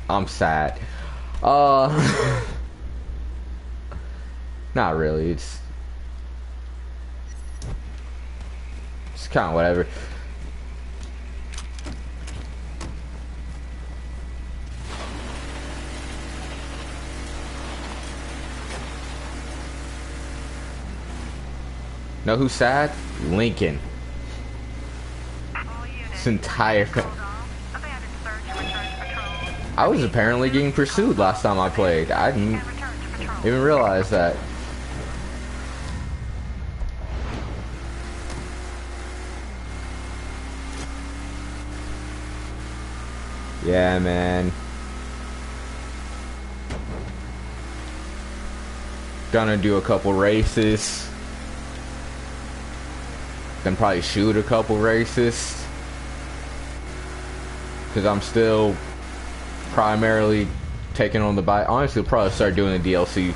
I'm sad. Not really. It's kind of whatever. Know who's sad? Lincoln. This entire. I was apparently getting pursued last time I played. I didn't even realize that. Yeah, man. Gonna do a couple races. Then probably shoot a couple races. Because I'm still primarily taking on the bike. Honestly, I'll probably start doing the DLC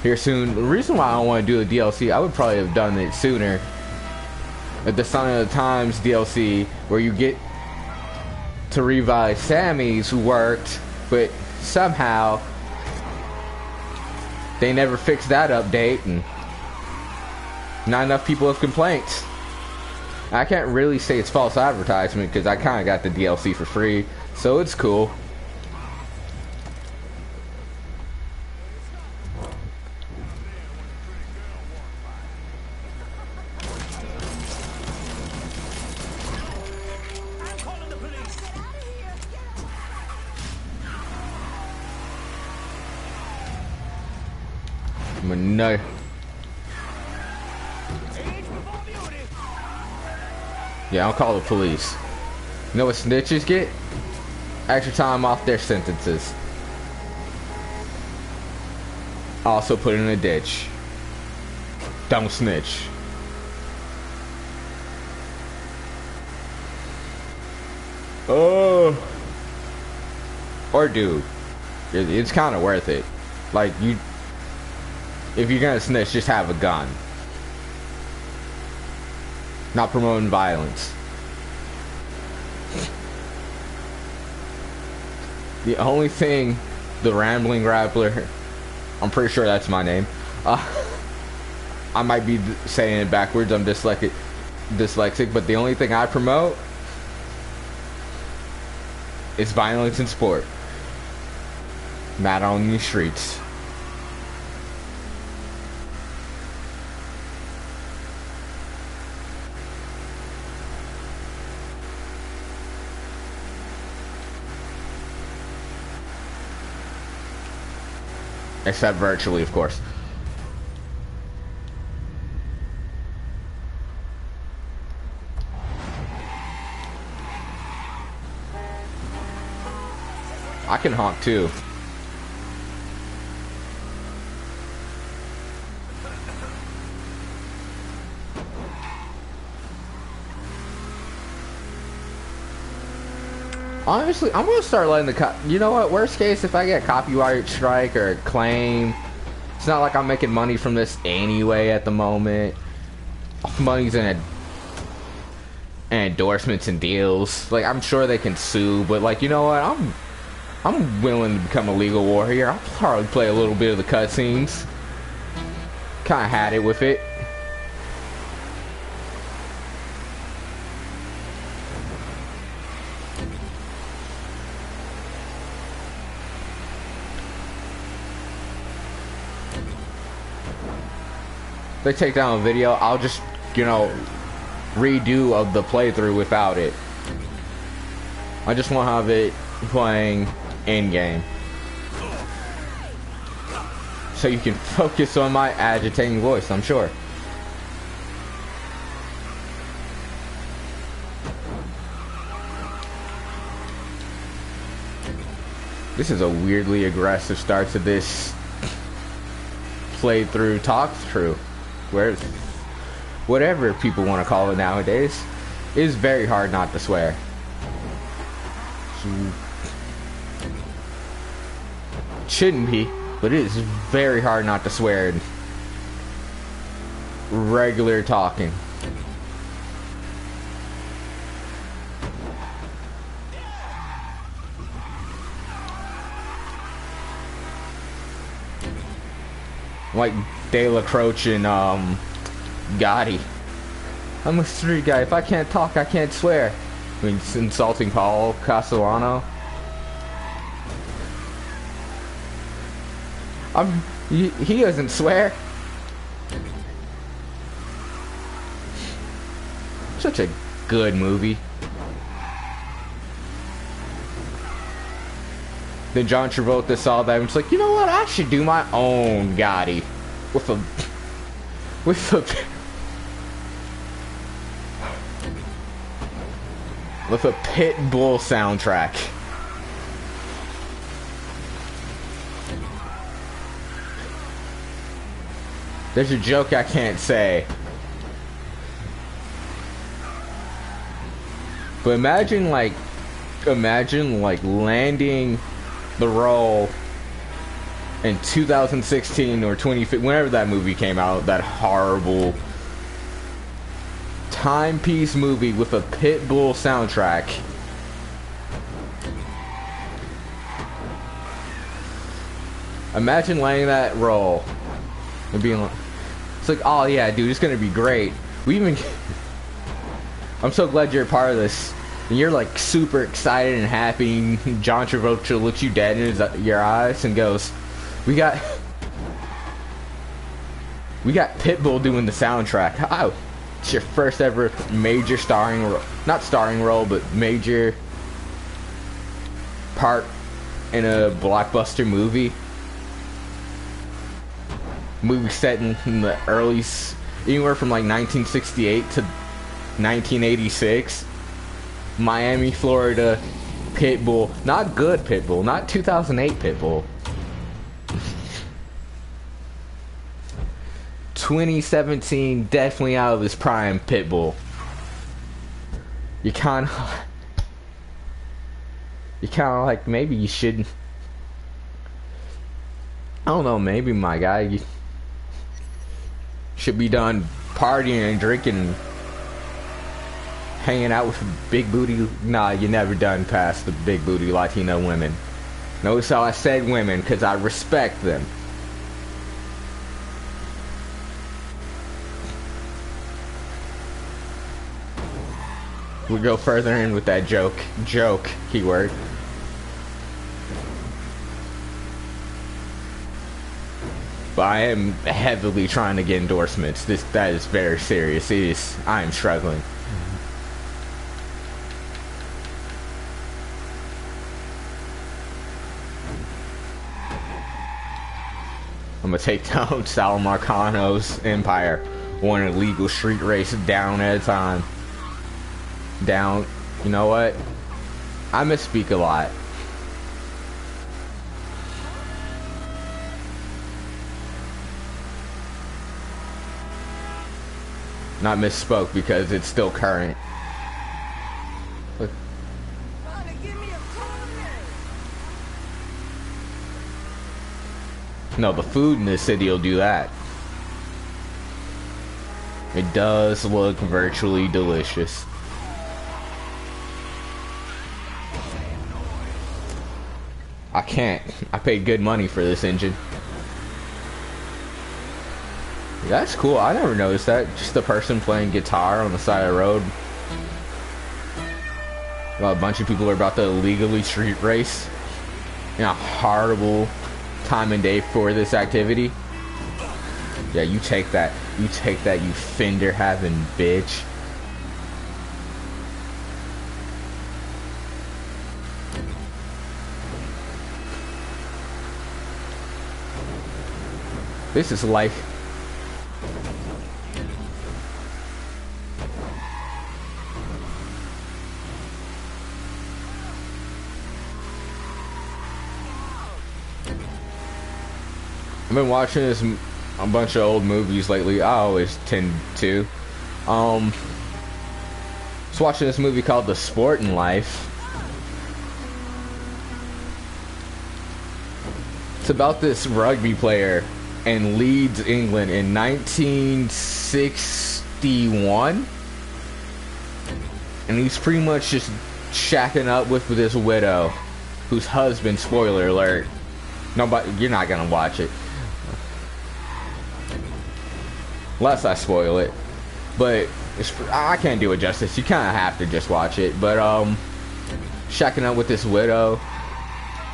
here soon. The reason why I don't want to do the DLC, I would probably have done it sooner. At the Sign of the Times DLC, where you get to revive Sammy's who worked, but somehow they never fixed that update, and not enough people have complaints. I can't really say it's false advertisement because I kind of got the DLC for free, so it's cool. No. Yeah, I'll call the police. You know what snitches get? Extra time off their sentences. Also put in a ditch. Don't snitch. Oh. Or dude, it's kind of worth it. Like you. If you're gonna snitch, just have a gun. Not promoting violence. The only thing the Rambling Grappler, I'm pretty sure that's my name. I might be saying it backwards. I'm dyslexic, but the only thing I promote is violence in sport. Not on the streets. Except virtually, of course. I can honk too. Honestly, I'm gonna start letting you know what? Worst case, if I get a copyright strike or a claim, it's not like I'm making money from this anyway at the moment. Money's in endorsements and deals. Like I'm sure they can sue, but like you know what? I'm willing to become a legal warrior. I'll probably play a little bit of the cutscenes. Kind of had it with it. They take down a video, I'll just, you know, redo of the playthrough without it. I just want to have it playing in-game. So you can focus on my agitating voice, I'm sure. This is a weirdly aggressive start to this playthrough, talk-through. Where whatever people want to call it nowadays, it is very hard not to swear. Shouldn't be, but it is very hard not to swear in regular talking. like De La Croce and Gotti. I'm a street guy. If I can't talk, I can't swear. I mean, it's insulting Paul Castellano. He doesn't swear. Such a good movie. Then John Travolta saw that and was like, you know what? I should do my own Gotti with a Pit Bull soundtrack. There's a joke I can't say. But imagine like landing the role in 2016 or 2015, whenever that movie came out, that horrible timepiece movie with a Pitbull soundtrack. Imagine landing that role and being like, it's like, oh yeah, dude, it's gonna be great. I'm so glad you're a part of this. And you're like super excited and happy. John Travolta looks you dead in your eyes and goes, we got Pitbull doing the soundtrack. Oh, it's your first ever major starring role. Not starring role, but major part in a blockbuster movie. Movie set in the early, anywhere from like 1968 to 1986. Miami, Florida, Pitbull. Not good Pitbull, not 2008 Pitbull. 2017, definitely out of his prime Pitbull. You kind of like, maybe you shouldn't. I don't know, maybe my guy, you should be done partying and drinking, hanging out with big booty. Nah, you're never done past the big booty Latino women. Notice how I said women, because I respect them. We'll go further in with that joke keyword. But I am heavily trying to get endorsements. That is very serious. I am struggling. I'm gonna take down Sal Marcano's empire, one illegal street race down at a time. Down. You know what? I misspeak a lot. Not misspoke because it's still current. Look. No, the food in this city will do that. It does look virtually delicious. I can't. I paid good money for this engine. That's cool. I never noticed that. Just a person playing guitar on the side of the road. Well, a bunch of people are about to illegally street race. In a horrible time and day for this activity. Yeah, you take that. You take that, you fender having bitch. This is life. I've been watching a bunch of old movies lately. I always tend to. Was watching this movie called The Sporting Life. It's about this rugby player in Leeds, England in 1961. And he's pretty much just shacking up with this widow, whose husband, spoiler alert, nobody, you're not gonna watch it. unless I spoil it. But I can't do it justice. You kind of have to just watch it. But shacking up with this widow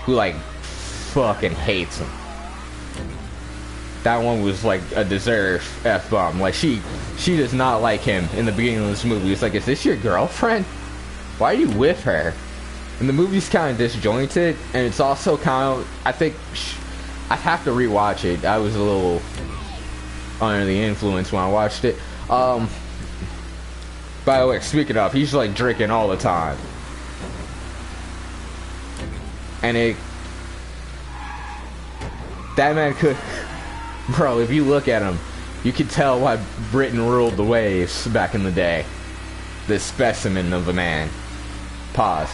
who like fucking hates him. That one was like a deserved F-bomb. Like she does not like him in the beginning of this movie. It's like, is this your girlfriend? Why are you with her? And the movie's kind of disjointed, and it's also kind of, I think I have to rewatch it. I was a little under the influence when I watched it. By the way, speaking of, he's like drinking all the time. And that man could, bro, if you look at him, you could tell why Britain ruled the waves back in the day. This specimen of a man. Pause.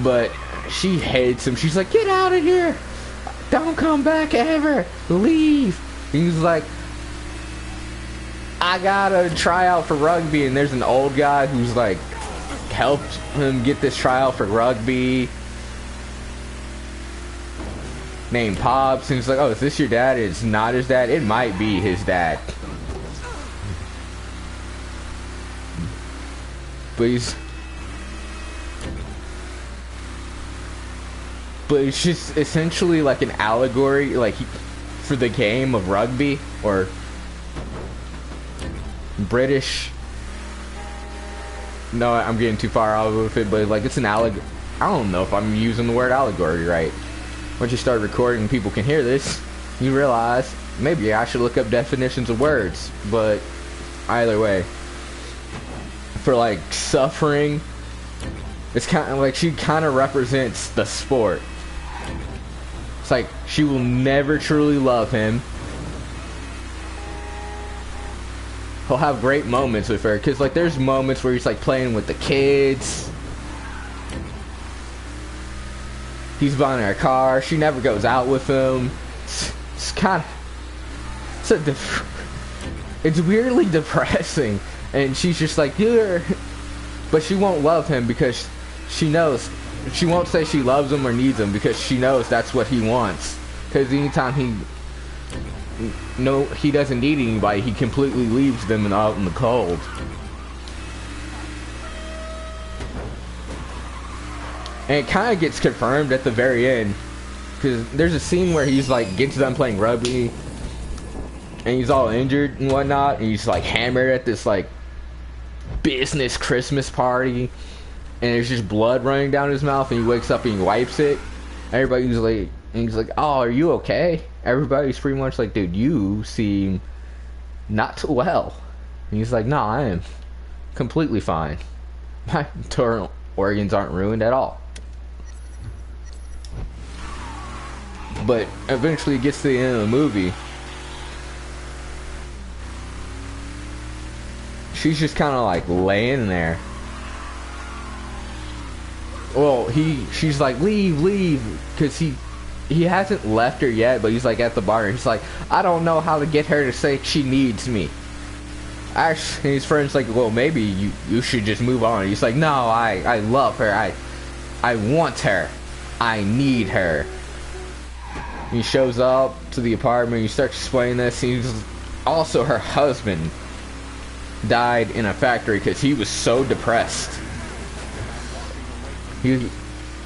But she hates him. She's like, get out of here. Don't come back ever. Leave. He's like, I gotta try out for rugby. And there's an old guy who's like helped him get this tryout for rugby, named Pops. And he's like, oh, is this your dad? It's not his dad. It might be his dad. But it's just essentially like an allegory, like for the game of rugby or British. No, I'm getting too far out of it, but like it's an allegory. I don't know if I'm using the word allegory right. Once you start recording and people can hear this, you realize maybe I should look up definitions of words. But either way, for like suffering, it's kind of like she kind of represents the sport. It's like she will never truly love him. He'll have great moments with her, because like there's moments where he's like playing with the kids. He's buying her a car. She never goes out with him. It's kind of, it's weirdly depressing. And she's just like, you're, but she won't love him because she knows. She won't say she loves him or needs him because she knows that's what he wants. Because anytime he doesn't need anybody, he completely leaves them out in the cold. And it kind of gets confirmed at the very end, because there's a scene where he's like gets done playing rugby and he's all injured and whatnot, and he's like hammered at this like business Christmas party, and there's just blood running down his mouth, and he wakes up and he wipes it. Everybody's like, and he's like, oh, are you okay? Everybody's pretty much like, dude, you seem not too well. And he's like, no, I am completely fine. My internal organs aren't ruined at all. But eventually it gets to the end of the movie. She's just kind of like laying there. Well, she's like, leave, because he hasn't left her yet, but he's like at the bar, and he's like, I don't know how to get her to say she needs me. Actually, his friend's like, well, maybe you should just move on. He's like, no, I love her. I want her. I need her. He shows up to the apartment. He starts explaining this. He's also her husband died in a factory because he was so depressed.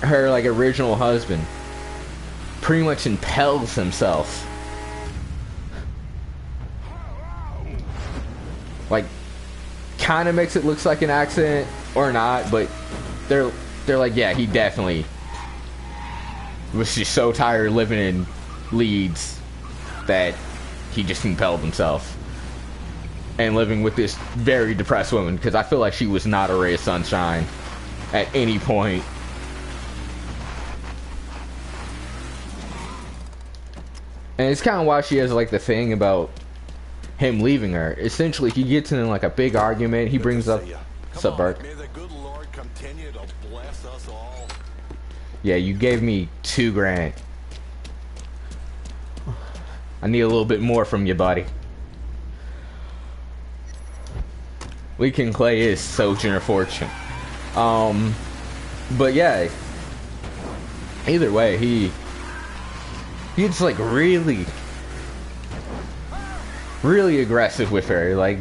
Her like original husband pretty much impales himself. Like, kind of makes it look like an accident or not, but they're like, yeah, he definitely was just so tired of living in Leeds that he just impaled himself. And living with this very depressed woman, because I feel like she was not a ray of sunshine at any point. And it's kind of why she has like the thing about him leaving her. Essentially, he gets in like a big argument. He brings up, what's up, Bert? May the good Lord continue to bless us all. Yeah, you gave me $2 grand. I need a little bit more from you, buddy. Leaking Clay is Sojourner Fortune. But yeah, either way, he's like really, really aggressive with her. Like,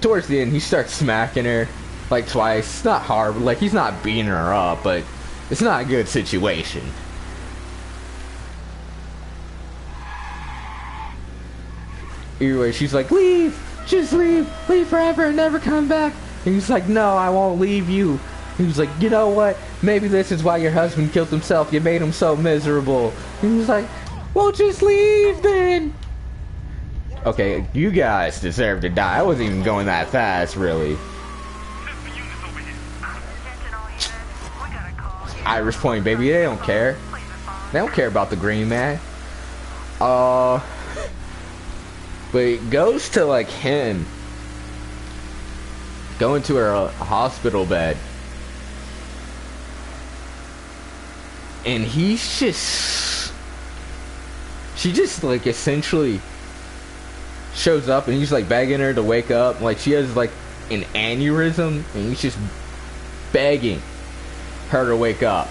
towards the end, he starts smacking her, like, twice. It's not hard, like, he's not beating her up, but it's not a good situation. Anyway, she's like, leave! Just leave! Leave forever and never come back! And he's like, no, I won't leave you. He was like, you know what? Maybe this is why your husband killed himself. You made him so miserable. And he was like, well, just leave then. Okay, you guys deserve to die. I wasn't even going that fast, really. Irish Point, baby. They don't care. They don't care about the green man. But it goes to, like, him going to her hospital bed. And he's just... She just, like, essentially shows up and he's, like, begging her to wake up. Like, she has, like, an aneurysm and he's just begging her to wake up.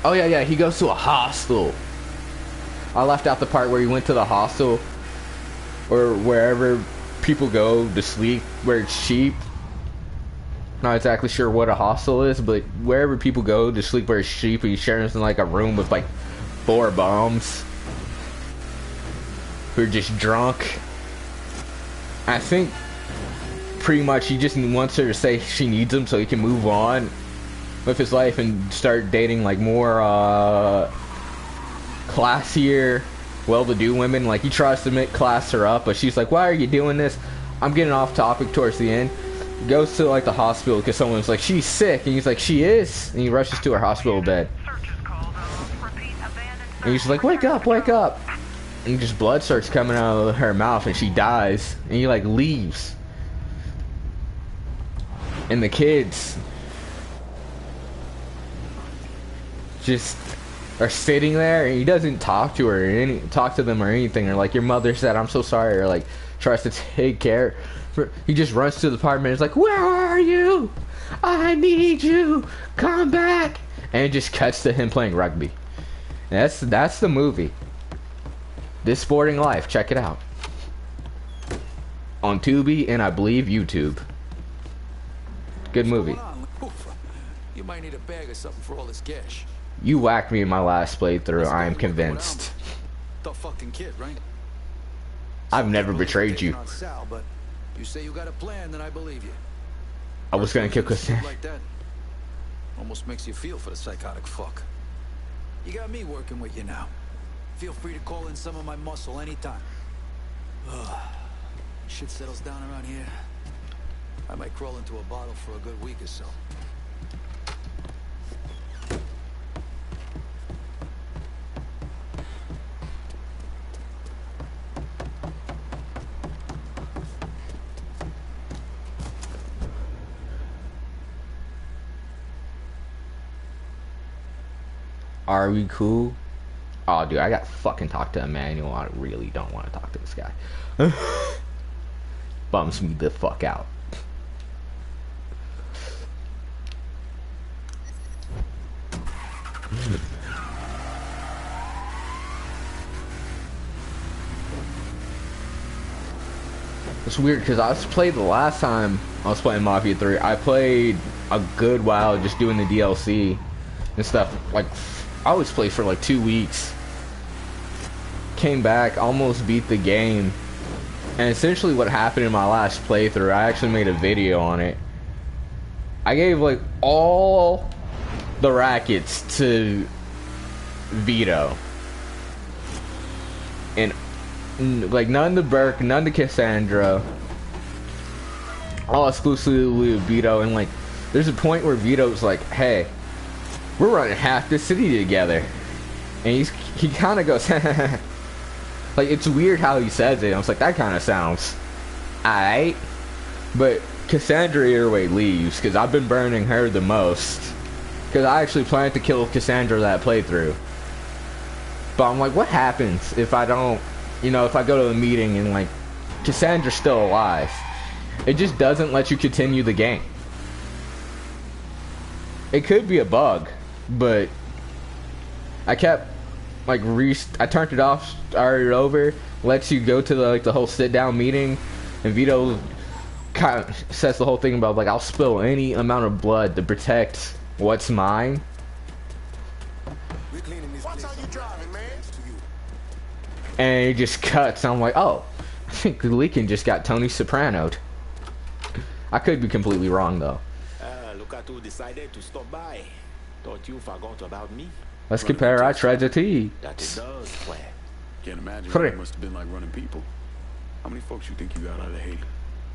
Oh, yeah, he goes to a hostel. I left out the part where he went to the hostel or wherever people go to sleep where it's cheap. Not exactly sure what a hostel is, but wherever people go to sleep where it's cheap, he's sharing in like a room with like 4 bums who are just drunk. I think pretty much he just wants her to say she needs him so he can move on with his life and start dating like more classier, well-to-do women. Like, he tries to class her up, but she's like, why are you doing this? I'm getting off topic towards the end. Goes to like the hospital because someone's like, she's sick, and he's like, she is, and he rushes to her hospital bed and he's like, wake up, and just blood starts coming out of her mouth and she dies, and he like leaves, and the kids just are sitting there and he doesn't talk to her or talk to them or anything, or like, your mother said I'm so sorry, or like tries to take care. He just runs to the apartment. He's like, where are you? I need you. Come back. And it just cuts to him playing rugby. And that's the movie. This Sporting Life. Check it out. On Tubi and I believe YouTube. Good movie. You might need a bag or something for all this cash. You whacked me in my last playthrough. I am convinced. The fucking kid, right? I've never betrayed you. But you say you got a plan, then I believe you. I was gonna kill Cassandra. Like that almost makes you feel for the psychotic fuck. You got me working with you now. Feel free to call in some of my muscle anytime. Shit settles down around here. I might crawl into a bottle for a good week or so. Are we cool? Oh, dude, I got to fucking talk to Emmanuel. I really don't want to talk to this guy. Bums me the fuck out. It's weird because I played the last time I was playing Mafia 3. I played a good while just doing the DLC and stuff. Like, I always play for like 2 weeks. Came back, almost beat the game. And essentially what happened in my last playthrough, I actually made a video on it. I gave like all the rackets to Vito. And like none to Burke, none to Cassandra. All exclusively with Vito. And like, there's a point where Vito's like, hey, we're running half the city together. And he kind of goes, like, it's weird how he says it. I was like, that kind of sounds alright. But Cassandra either way leaves, because I've been burning her the most. Because I actually planned to kill Cassandra that playthrough. But I'm like, what happens if I don't, you know, if I go to the meeting and, like, Cassandra's still alive? It just doesn't let you continue the game. It could be a bug, but I kept, like, I turned it off, started it over, lets you go to the like the whole sit down meeting, and Vito kind of says the whole thing about like I'll spill any amount of blood to protect what's mine. Watch how you driving, man. And it just cuts. And I'm like, oh, I think Leakin just got Tony Soprano'd. I could be completely wrong though. Look at who decided to stop by. Thought you forgot about me. Let's compare our tragedy. That it does, Fred. Can't imagine what it must have been like running people. How many folks you think you got out of Haiti?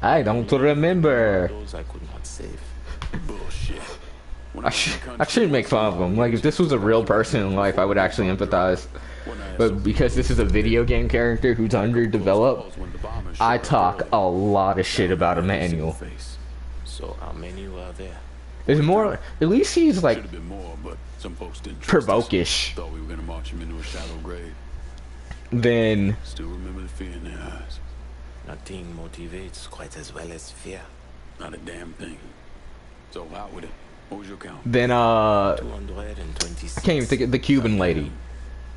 I don't remember. Those I could not save. Bullshit. I shouldn't make fun of him. Like, if this was a real person in life, I would actually empathize. But because this is a video game character who's underdeveloped, I talk a lot of shit about Emmanuel. So how many were there? There's more. At least he's like Should have been more, but some folks didn't trust us. provokish. Thought we were gonna march him into a shallow grave. Then Still remember the fear in their eyes. Nothing motivates quite as well as fear. Not a damn thing. So out with it. What was your count? 226. can't even think of the Cuban lady.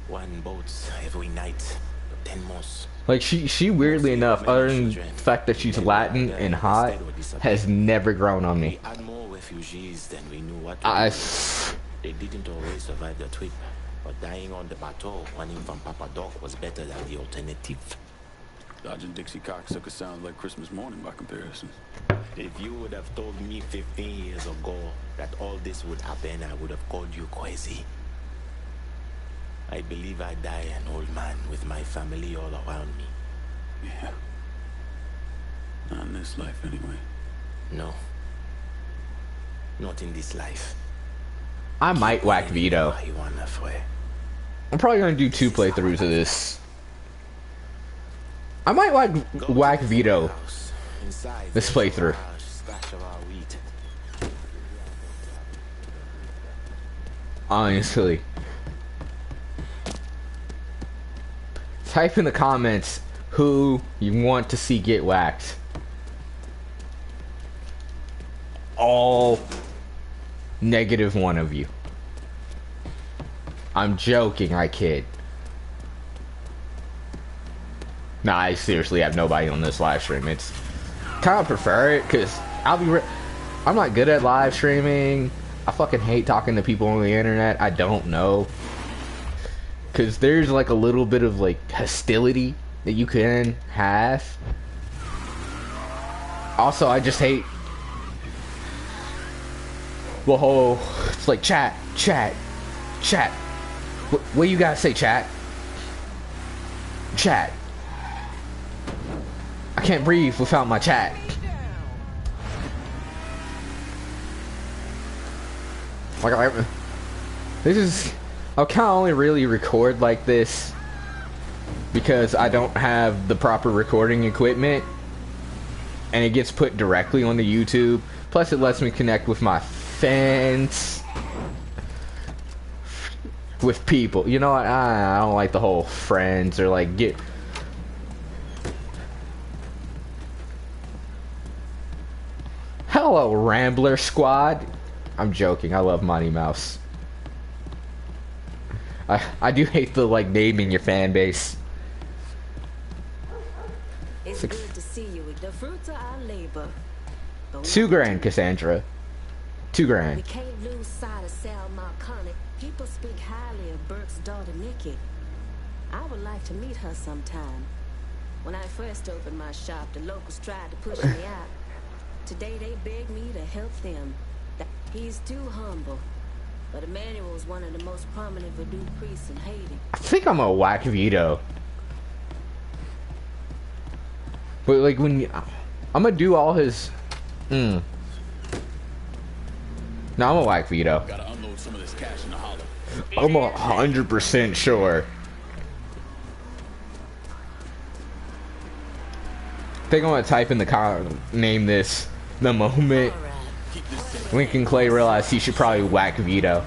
One boats every night. 10 months. Like she weirdly enough, other than the fact that she's Latin and hot, has never grown on me. We had more refugees than we knew what to I do. They didn't always survive the trip, but dying on the bateau running from Papa Doc was better than the alternative. Dodging Dixie cocksucker sounds like Christmas morning by comparison. If you would have told me 15 years ago that all this would happen, I would have called you crazy. I believe I die an old man with my family all around me. Yeah. Not in this life, anyway. No. Not in this life. I might whack Vito. I'm probably gonna do 2 playthroughs of this. I might whack Vito this playthrough. Honestly. Type in the comments who you want to see get whacked. All -1 of you. I'm joking, I kid. Nah, I seriously have nobody on this live stream. It's kind of prefer it because I'm not good at live streaming. I fucking hate talking to people on the internet I don't know. Because there's like a little bit of like hostility that you can have. Also, I just hate the whole, it's like chat. What you gotta say, chat? Chat. I can't breathe without my chat. Like, this is, I'll kind of only really record like this because I don't have the proper recording equipment, and it gets put directly onto YouTube. Plus, it lets me connect with my fans, with people. You know what? I don't like the whole friends or like get. Hello, Rambler Squad. I'm joking. I love Mighty Mouse. I do hate the like naming your fan base. It's good to see you. The fruits of our labor. $2 grand, Cassandra. $2 We grand. can't lose sight of Sal Marconi. People speak highly of Burke's daughter, Nikki. I would like to meet her sometime. When I first opened my shop, the locals tried to push me out. Today they beg me to help them. He's too humble. But Emmanuel is one of the most prominent voodoo priests in Haiti. I think I'm a whack Vito. But like when I'm gonna do all his. No, I'm a whack Vito. Gotta unload some of this cash in the hollow. I'm 100% sure. I think I'm gonna type in the name this the moment Lincoln Clay realized he should probably whack Vito.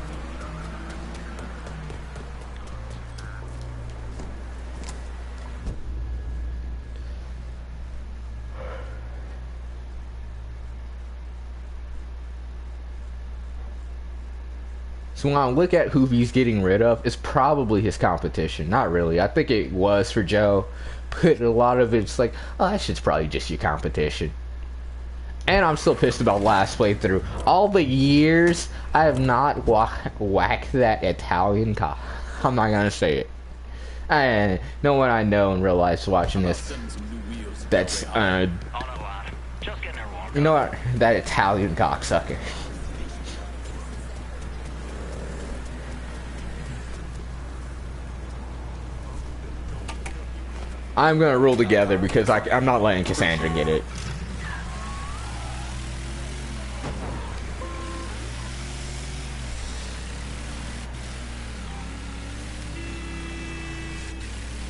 So when I look at who he's getting rid of, it's probably his competition. Not really. I think it was for Joe, but a lot of it's like, oh, that shit's probably just your competition. And I'm still pissed about last playthrough. All the years I have not whacked that Italian cop. I'm not gonna say it. And no one I know in real life watching this. That's you know what? That Italian cocksucker. I'm gonna rule together because I'm not letting Cassandra get it.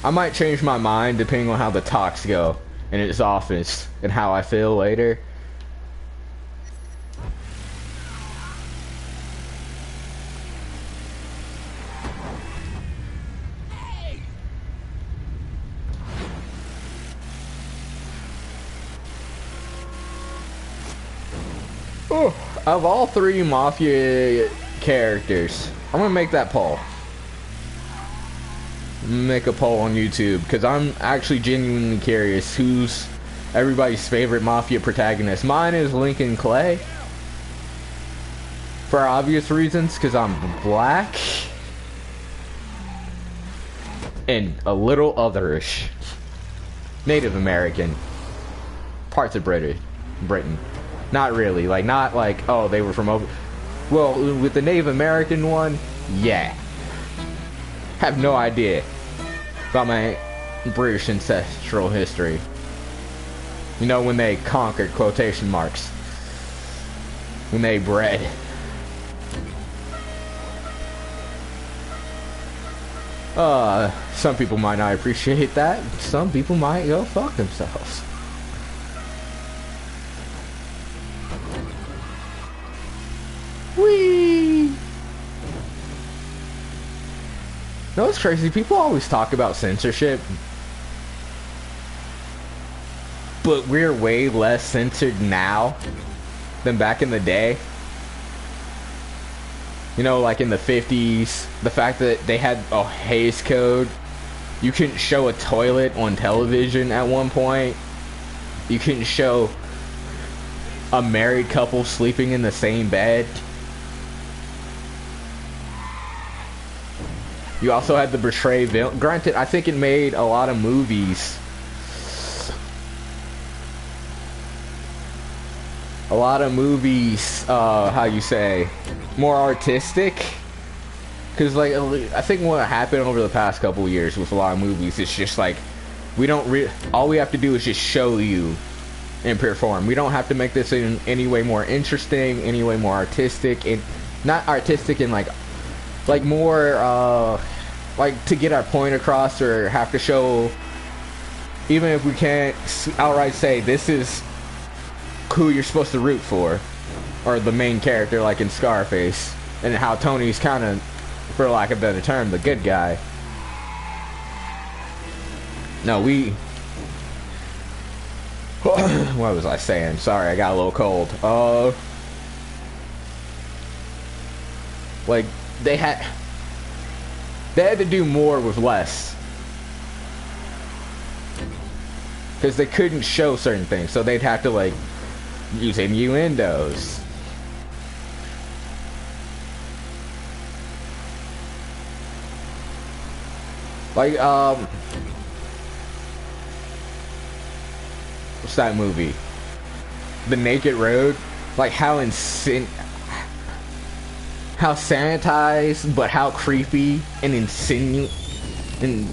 I might change my mind depending on how the talks go in his office and how I feel later. Oh, of all three Mafia characters, I'm gonna make that poll. Make a poll on YouTube because I'm actually genuinely curious who's everybody's favorite Mafia protagonist. Mine is Lincoln Clay for obvious reasons because I'm black and a little otherish. Native American, parts of Britain. Not really, like not like, oh, they were from over. Well, with the Native American one, yeah. Have no idea about my British ancestral history. You know, when they conquered, quotation marks. When they bred. Some people might not appreciate that. Some people might go fuck themselves. Whee! No, it's crazy. People always talk about censorship, but we're way less censored now than back in the day. You know, like in the 50s, the fact that they had a Hays Code. You couldn't show a toilet on television at one point. You couldn't show a married couple sleeping in the same bed. You also had the betray villain. Granted, I think it made a lot of movies. How you say, more artistic. Because, like, I think what happened over the past couple of years with a lot of movies, it's just like, all we have to do is just show you in pure form. We don't have to make this in any way more interesting, any way more artistic, and not artistic in like more, like to get our point across, or have to show, even if we can't outright say this is who you're supposed to root for, or the main character, like in Scarface, and how Tony's kind of, for lack of a better term, the good guy. No, what was I saying? Sorry, I got a little cold. Like, they had to do more with less, because they couldn't show certain things, so they'd have to, like, use innuendos. Like, what's that movie? The Naked Road? Like, how sanitized, but how creepy and and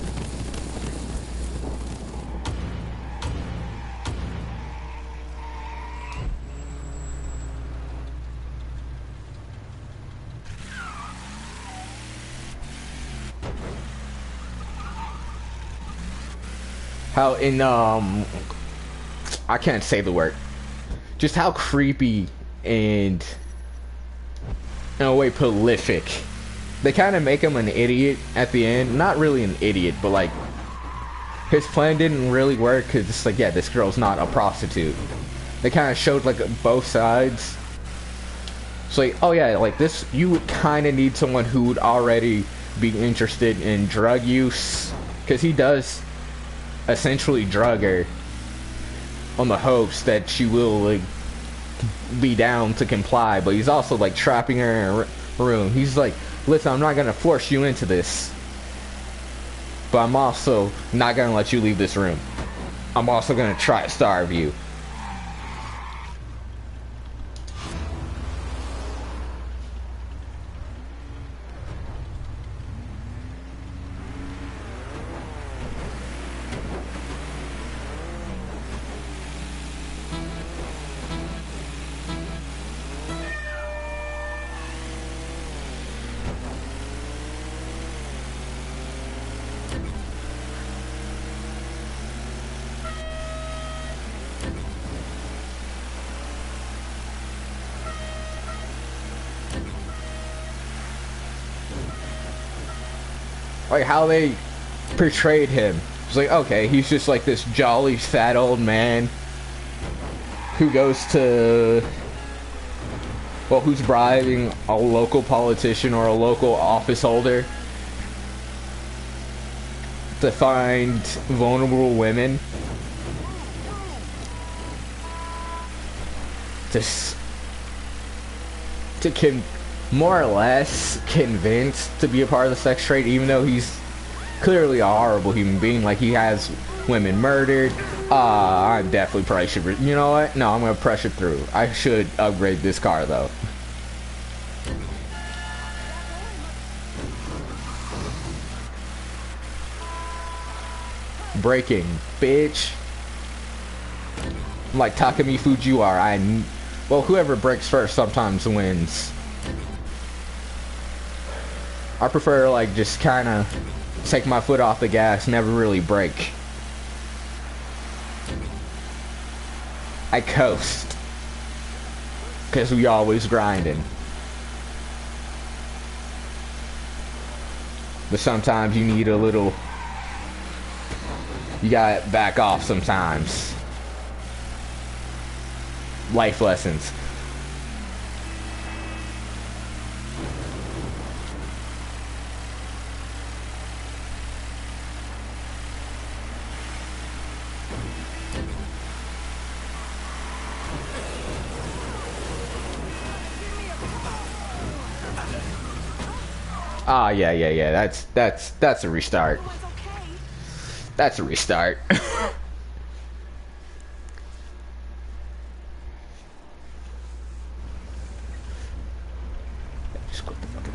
how I can't say the word. Just how creepy and, in a way, prolific. They kind of make him an idiot at the end. Not really an idiot, but like, his plan didn't really work because it's like, yeah, this girl's not a prostitute. They kind of showed like both sides. It's like, oh yeah, like this, you would kind of need someone who would already be interested in drug use, because he does essentially drug her on the hopes that she will like be down to comply, but he's also like trapping her in a room. He's like, listen, I'm not gonna force you into this, but I'm also not gonna let you leave this room. I'm also gonna try to starve you. Like how they portrayed him. It's like, okay, he's just like this jolly fat old man who goes to, well, who's bribing a local politician or a local office holder to find vulnerable women to more or less convinced to be a part of the sex trade, even though he's clearly a horrible human being. Like, he has women murdered. I definitely probably should, you know what? No, I'm gonna pressure through. I should upgrade this car though. Braking, bitch. Like Takumi Fujiwara, well, whoever breaks first sometimes wins. I prefer like just kind of take my foot off the gas, never really brake. I coast, cause we always grinding. But sometimes you need a little, you gotta back off sometimes. Life lessons. Ah, yeah. That's a restart. That's a restart. Just quit the fucking.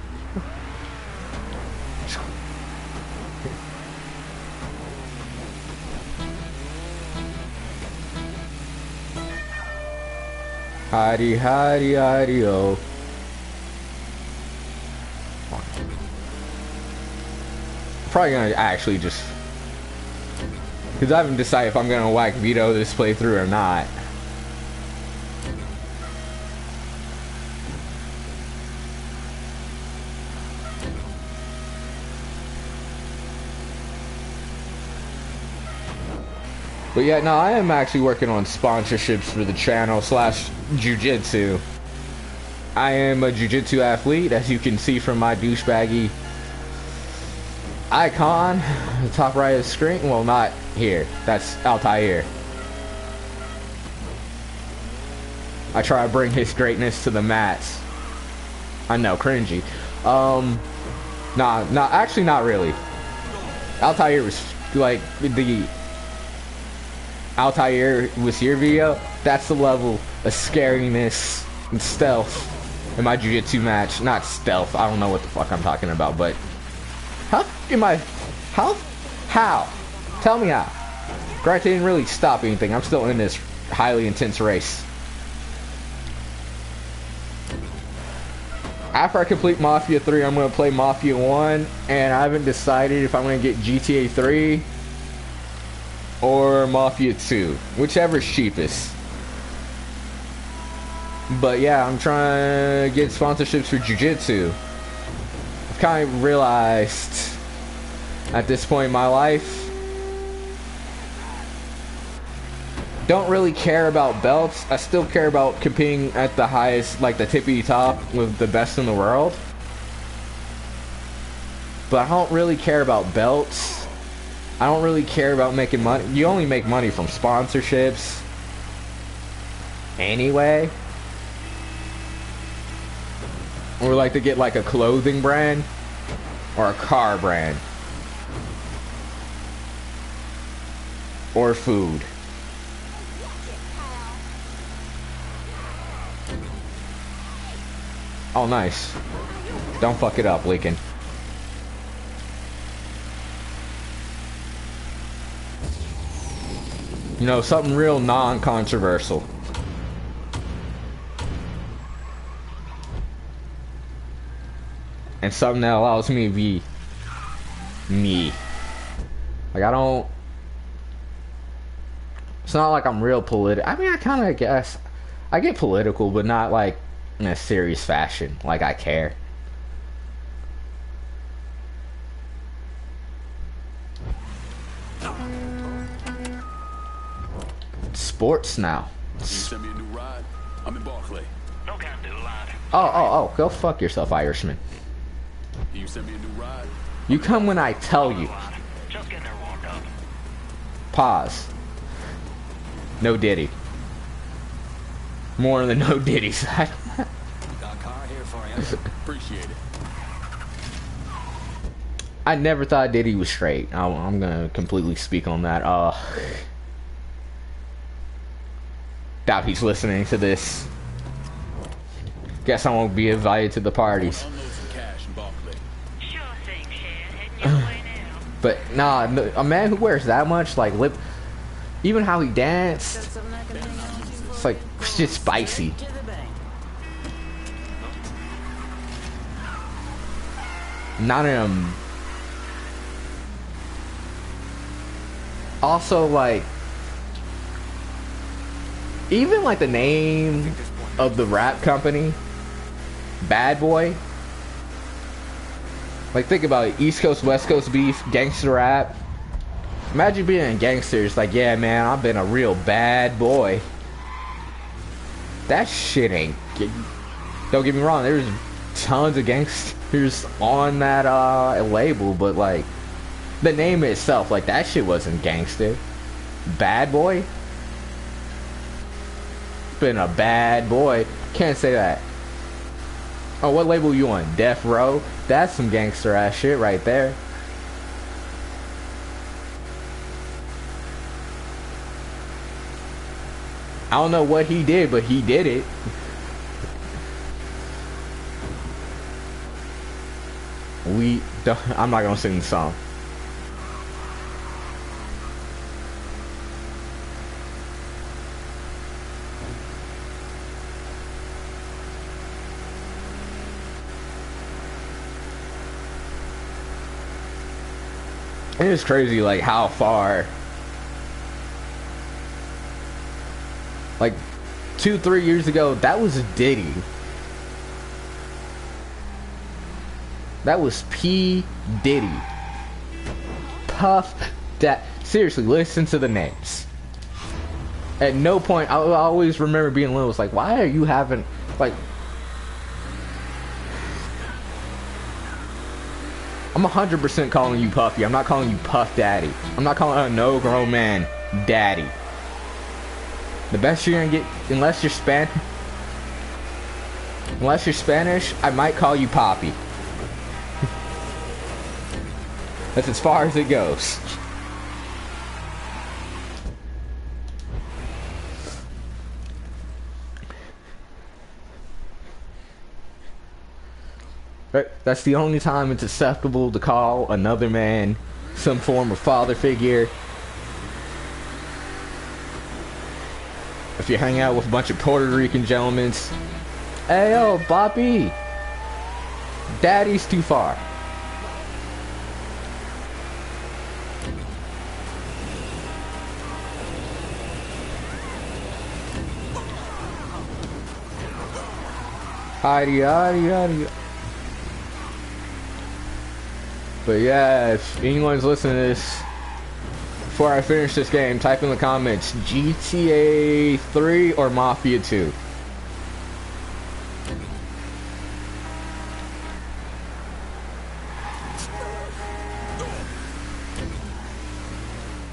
Hari, oh. Probably gonna actually just, because I haven't decided if I'm gonna whack Vito this playthrough or not. But yeah, no, I am actually working on sponsorships for the channel / jiu-jitsu. I am a jiu-jitsu athlete, as you can see from my douchebaggy icon, the top right of the screen. Well, not here. That's Altair. I try to bring his greatness to the mats. I know, cringy. Nah, actually not really. Altair was like the Altair was your video. That's the level of scariness and stealth in my jiu-jitsu match. Not stealth. I don't know what the fuck I'm talking about, but how? Tell me how. Granted, I didn't really stop anything. I'm still in this highly intense race. After I complete Mafia 3, I'm going to play Mafia 1, and I haven't decided if I'm going to get GTA 3 or Mafia 2, whichever's cheapest. But yeah, I'm trying to get sponsorships for jiu-jitsu. I've kind of realized at this point in my life, don't really care about belts. I still care about competing at the highest, like the tippy top with the best in the world. But I don't really care about belts. I don't really care about making money. You only make money from sponsorships anyway. Or like to get like a clothing brand or a car brand or food. Oh, nice. Don't fuck it up, Lincoln. You know, something real non-controversial. And something that allows me to be me. Like, I don't... It's not like I'm real political. I mean, I kind of guess... I get political, but not like in a serious fashion. Like, I care. Sports now. You send me a new ride? I'm in Barclay. No can do, lad. Oh, go fuck yourself, Irishman. Can you send me a new ride? You come when I tell you. Lad, just getting her warmed up. Pause. No Diddy. More on the no Diddy side. Got a car here for you. Appreciate it. I never thought Diddy was straight. I'm gonna completely speak on that. Doubt he's listening to this. Guess I won't be invited to the parties. Unload some cash in Barclay. Sure thing, Shan. Heading your way now. But nah, a man who wears that much, like lip, even how he danced, it's like shit spicy. Not him. Also, like, even like the name of the rap company, Bad Boy. Like, think about it, East Coast, West Coast beef, gangster rap. Imagine being a gangster. It's like, yeah, man, I've been a real bad boy. That shit ain't. Don't get me wrong. There's tons of gangsters on that label, but like, the name itself, like, that shit wasn't gangster. Bad Boy. Been a bad boy. Can't say that. Oh, what label you on? Death Row? That's some gangster ass shit right there. I don't know what he did, but he did it. I'm not gonna sing the song. It is crazy, like, how far, like, 2-3 years ago, that was Diddy. That was P. Diddy. Puff. That. Seriously, listen to the names. At no point, I always remember being little. It's like, why are you having, like, I'm 100% calling you Puffy. I'm not calling you Puff Daddy. I'm not calling a no grown man Daddy. The best you're gonna get, unless you're Spanish, I might call you Poppy. That's as far as it goes. That's the only time it's acceptable to call another man some form of father figure. If you hang out with a bunch of Puerto Rican gentlemen, hey yo, Bobby, Daddy's too far. Hidey. But yeah, if anyone's listening to this, before I finish this game, type in the comments GTA 3 or Mafia 2.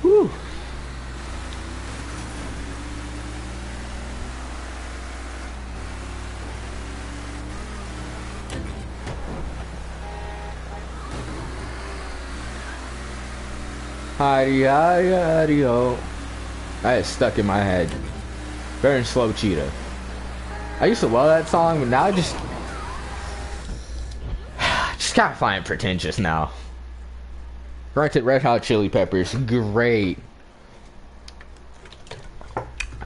Whew. Hidey-hidey-hidey-ho. That is stuck in my head. Very slow cheetah. I used to love that song, but now I just kind of find it pretentious now. Granted, Red Hot Chili Peppers, great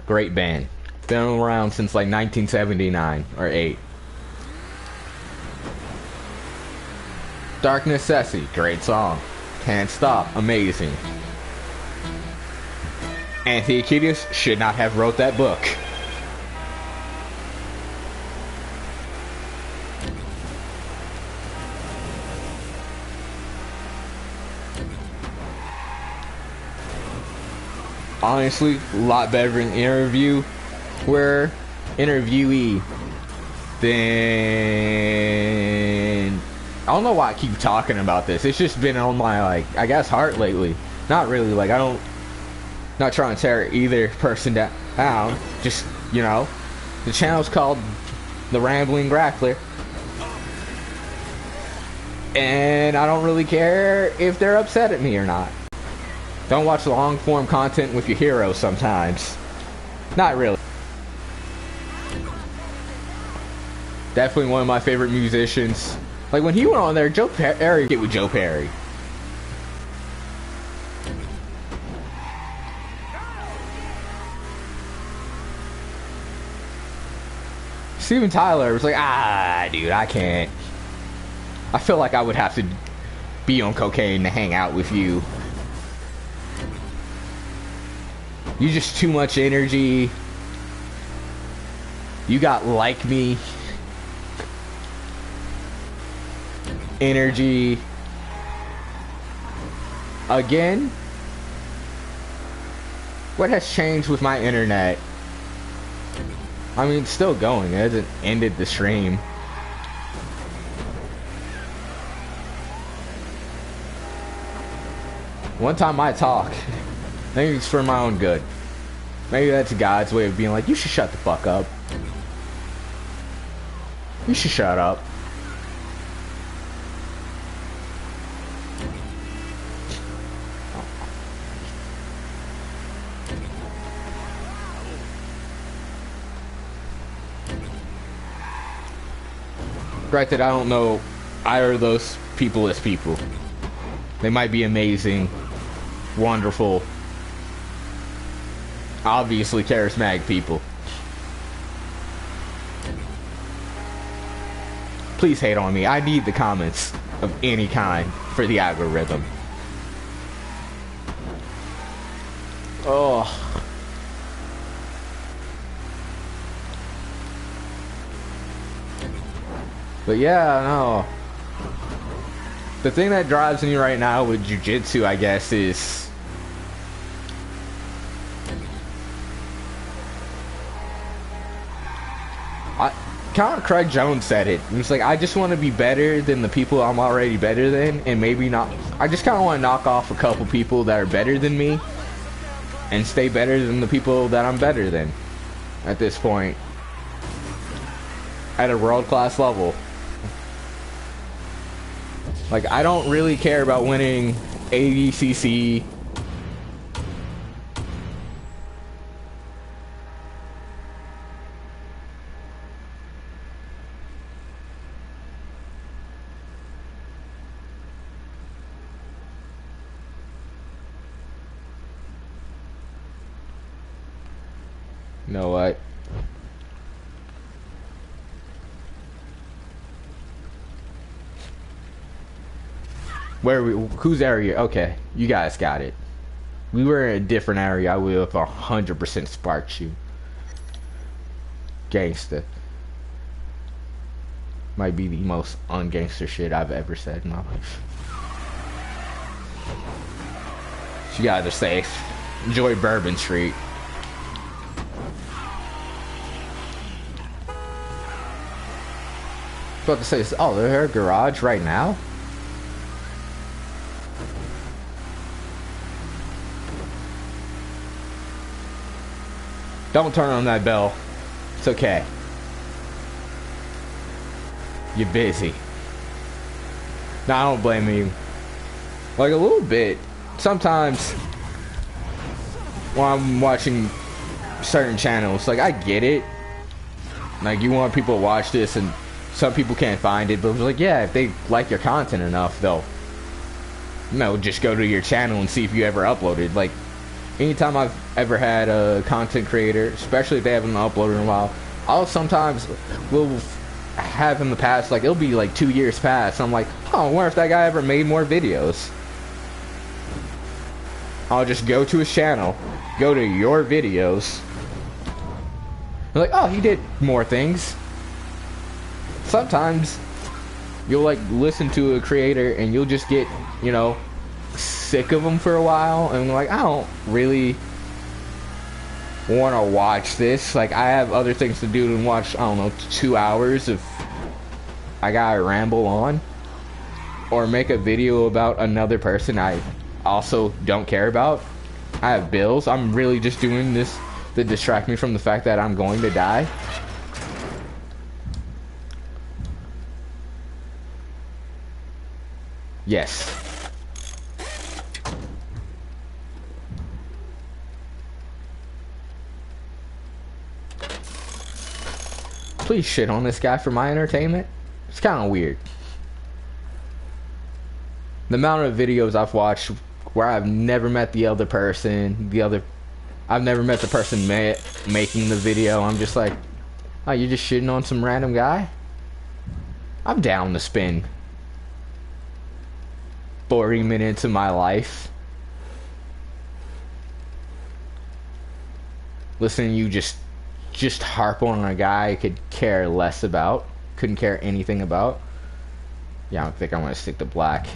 band. Been around since like 1979 or 8. Dark Necessity, great song. Can't Stop, amazing. Anthony Kiedis should not have wrote that book. Honestly, a lot better than interviewee than... I don't know why I keep talking about this. It's just been on my, like, I guess, heart lately. Not really, like, not trying to tear either person down. Just, you know, the channel's called The Rambling Grappler. And I don't really care if they're upset at me or not. Don't watch long form content with your heroes sometimes. Not really. Definitely one of my favorite musicians. Like when he went on there, Joe Perry get with Joe Perry. Steven Tyler was like, dude, I can't. I feel like I would have to be on cocaine to hang out with you. You just too much energy. You got like me energy. Again? What has changed with my internet? I mean, it's still going. It hasn't ended the stream. One time I talk. Maybe it's for my own good. Maybe that's God's way of being like, you should shut the fuck up. You should shut up. Granted, I don't know either of those people as people. They might be amazing, wonderful, obviously charismatic people. Please hate on me. I need the comments of any kind for the algorithm. Oh. But yeah, no. The thing that drives me right now with jiu-jitsu, I guess, is kind of Craig Jones said it. It's like, I just want to be better than the people I'm already better than, and maybe not. I just kind of want to knock off a couple people that are better than me and stay better than the people that I'm better than at this point at a world-class level. Like, I don't really care about winning ADCC. You know what? Where we? Whose area? Okay, you guys got it. We were in a different area. I would have 100% sparked you. Gangsta. Might be the most ungangster shit I've ever said in my life. You guys are safe. Enjoy Bourbon Street. I was about to say, oh, they're in her garage right now? Don't turn on that bell. It's okay. You're busy. No, I don't blame you. Like, a little bit. Sometimes when I'm watching certain channels, like, I get it. Like, you want people to watch this and some people can't find it, but it's like, yeah, if they like your content enough, they'll, you know, just go to your channel and see if you ever uploaded. Like, anytime I've ever had a content creator, especially if they haven't uploaded in a while, I'll sometimes will have in the past, like, it'll be like 2 years past, I'm like, oh, I wonder if that guy ever made more videos. I'll just go to his channel, go to your videos, and like, oh, he did more things. Sometimes you'll like listen to a creator and you'll just get, you know, sick of them for a while and like, I don't really want to watch this. Like, I have other things to do than watch, I don't know, 2 hours if I gotta ramble on or make a video about another person I also don't care about. I have bills. I'm really just doing this to distract me from the fact that I'm going to die. Yes. Please shit on this guy for my entertainment. It's kind of weird. The amount of videos I've watched where I've never met the other person, I've never met the person making the video. I'm just like, oh, you're just shitting on some random guy? I'm down to spend 40 minutes of my life listening to you just harp on a guy I could care less about, couldn't care anything about. Yeah, I don't think I want to stick to black.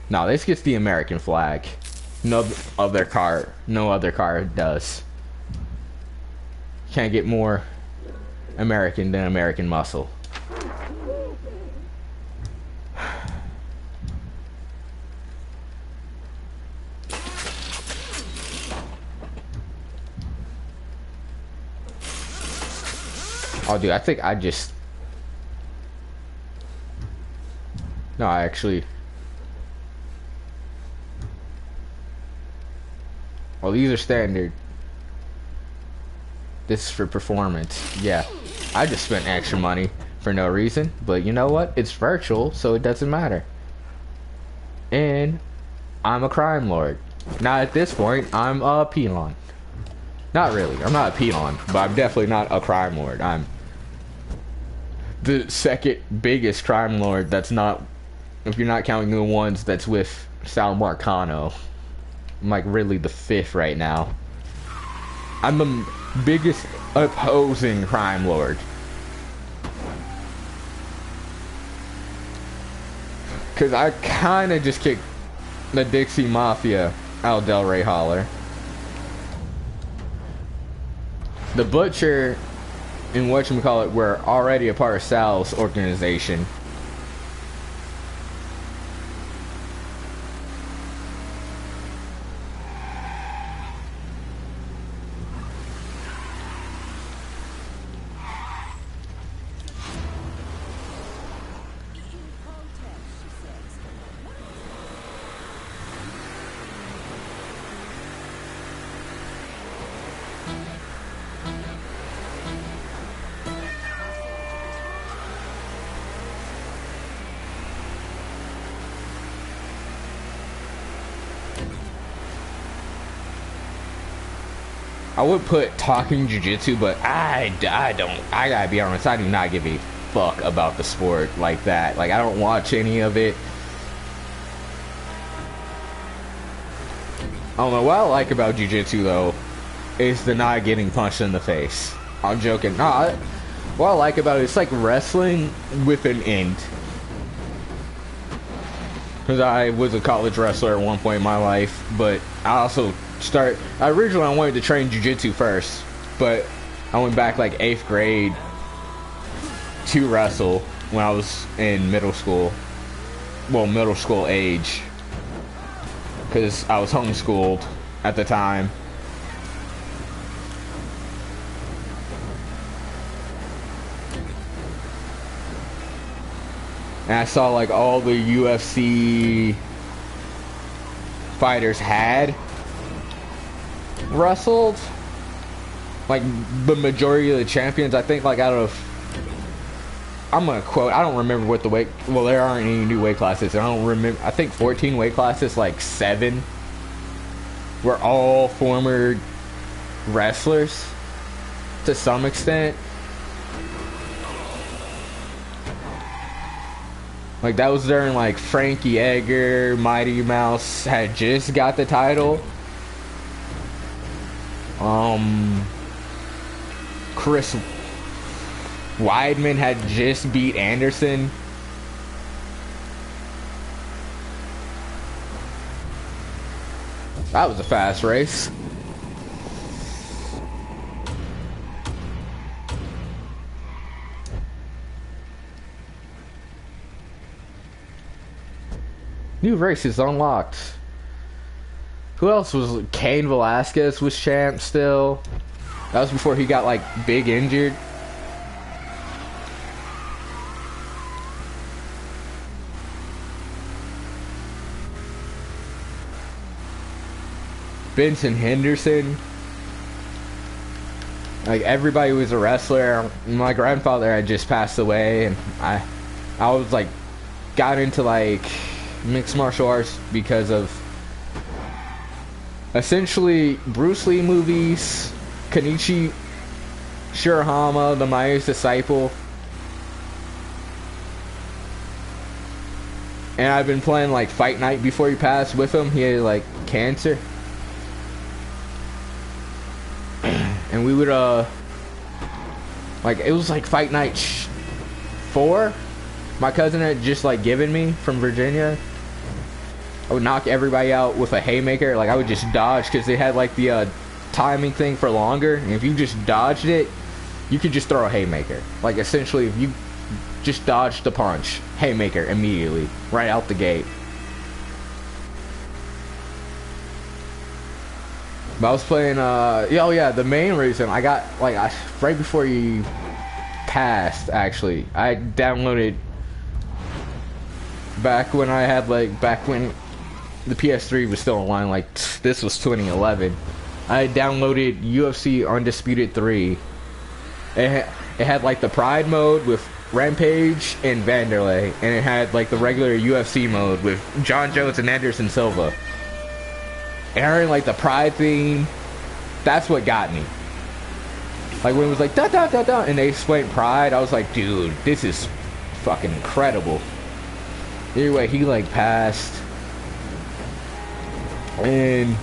No, this gets the American flag. No other car does. Can't get more American than American muscle. Oh, dude, I think I just... No, I actually... Well, these are standard. This is for performance. Yeah, I just spent extra money for no reason. But you know what? It's virtual, so it doesn't matter. And I'm a crime lord. Now, at this point, I'm a peon. Not really. I'm not a peon, but I'm definitely not a crime lord. I'm the second biggest crime lord that's not, if you're not counting the ones that's with Sal Marcano. I'm like really the fifth right now. I'm the biggest opposing crime lord. Cause I kinda just kicked the Dixie Mafia out of Del Rey Holler. The Butcher and whatchamacallit were already a part of Sal's organization. I would put talking jiu-jitsu, but I gotta be honest, I do not give a fuck about the sport like that. Like, I don't watch any of it. I don't know, what I like about jiu-jitsu, though, is the not getting punched in the face. I'm joking. Nah, what I like about it, it's like wrestling with an end. because I was a college wrestler at one point in my life, but I originally I wanted to train jiu-jitsu first, but I went back like 8th grade to wrestle when I was in middle school. Well, middle school age, because I was homeschooled at the time. And I saw like all the UFC fighters had wrestled. Like the majority of the champions, I think, like out of, I'm gonna quote, I don't remember what the weight, well, there aren't any new weight classes. I don't remember, I think 14 weight classes, like 7 were all former wrestlers to some extent. Like that was during like Frankie Edgar, Mighty Mouse had just got the title. Chris Weidman had just beat Anderson. That was a fast race. New races unlocked. Who else was? Cain Velasquez was champ still. That was before he got like big injured. Benson Henderson. Like everybody was a wrestler. My grandfather had just passed away, and I was like got into like mixed martial arts because of essentially Bruce Lee movies, Kenichi Shirahama, the Maya's disciple, and I've been playing like Fight Night before he passed with him. He had like cancer, and we would like it was like Fight Night 4. My cousin had just like given me from Virginia. I would knock everybody out with a haymaker. Like I would just dodge because they had like the timing thing for longer. And if you just dodged it, you could just throw a haymaker. Like essentially, if you just dodged the punch, haymaker immediately, right out the gate. But I was playing. Oh yeah, the main reason I got like right before he passed, actually, I downloaded back when the PS3 was still online, like this was 2011. I downloaded UFC Undisputed 3. It had like the Pride mode with Rampage and Vanderlei, and it had like the regular UFC mode with John Jones and Anderson Silva. And I heard like the Pride theme. That's what got me. Like when it was like da da da da, and they explained Pride, I was like, dude, this is fucking incredible. Anyway, he like passed. And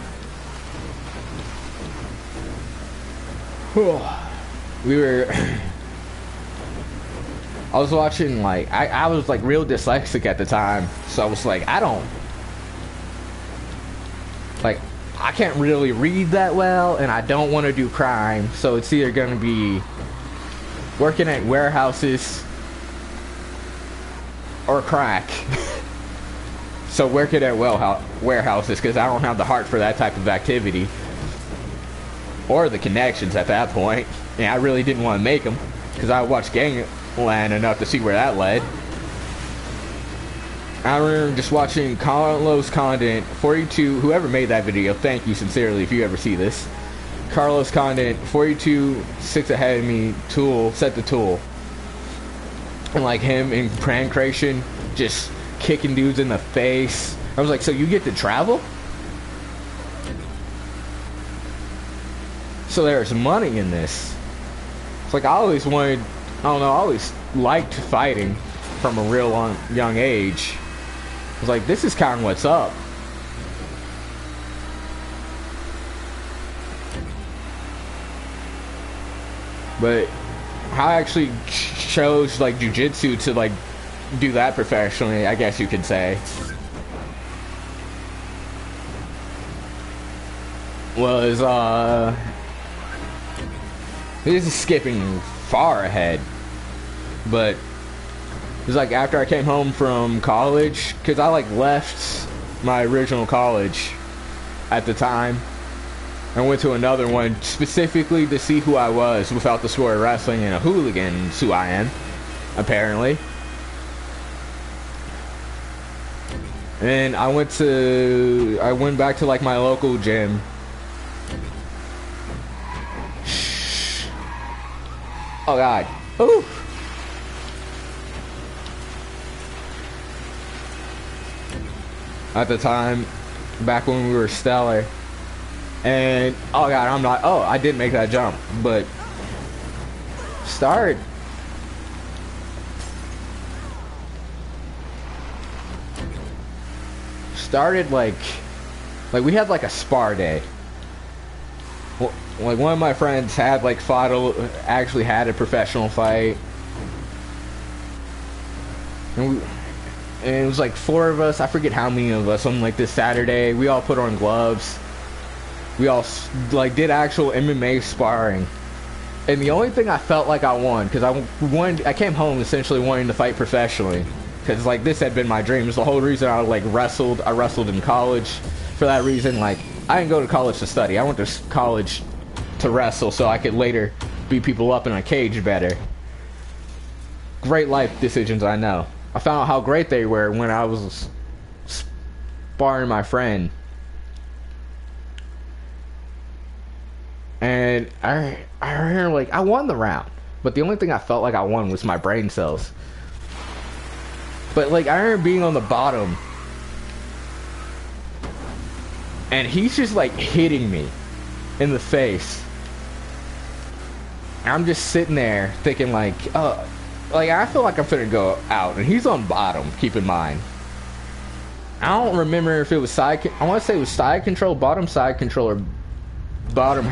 we were I was watching like I was like real dyslexic at the time, so I was like I can't really read that well, and I don't want to do crime, so it's either gonna be working at warehouses or crack. So working at warehouses, because I don't have the heart for that type of activity. Or the connections at that point. And I really didn't want to make them, because I watched Gangland enough to see where that led. I remember just watching Carlos Condit, 42, whoever made that video, thank you sincerely if you ever see this. Carlos Condit, 42, 6 ahead of me, set the tool. And like him in Pancration, just kicking dudes in the face. I was like, so you get to travel? So there's money in this. It's like I always wanted, I don't know, I always liked fighting from a real young age. I was like, this is kind of what's up. But I actually chose like jiu-jitsu to like do that professionally, I guess you could say. was this is skipping far ahead, but it was like after I came home from college, because I like left my original college at the time. I went to another one specifically to see who I was without the sport of wrestling, and a hooligan is who I am, apparently. And I went back to like my local gym. Oh God. Ooh. At the time, back when we were stellar. And oh God, I did make that jump, but started like we had like a spar day. Like one of my friends had like actually had a professional fight, and it was like 4 of us. I forget how many of us on like this Saturday. We all put on gloves. We all like did actual MMA sparring, and the only thing I felt like I won, because I came home essentially wanting to fight professionally, because like this had been my dream. It's the whole reason I like wrestled. I wrestled in college for that reason. Like I didn't go to college to study. I went to college to wrestle so I could later beat people up in a cage better. Great life decisions, I know. I found out how great they were when I was sparring my friend. And I remember, like, I won the round, but the only thing I felt like I won was my brain cells. But like I remember being on the bottom, and he's just like hitting me in the face. And I'm just sitting there thinking like I feel like I'm finna go out, and he's on bottom. Keep in mind, I don't remember if it was side. I want to say it was side control, bottom side control, or bottom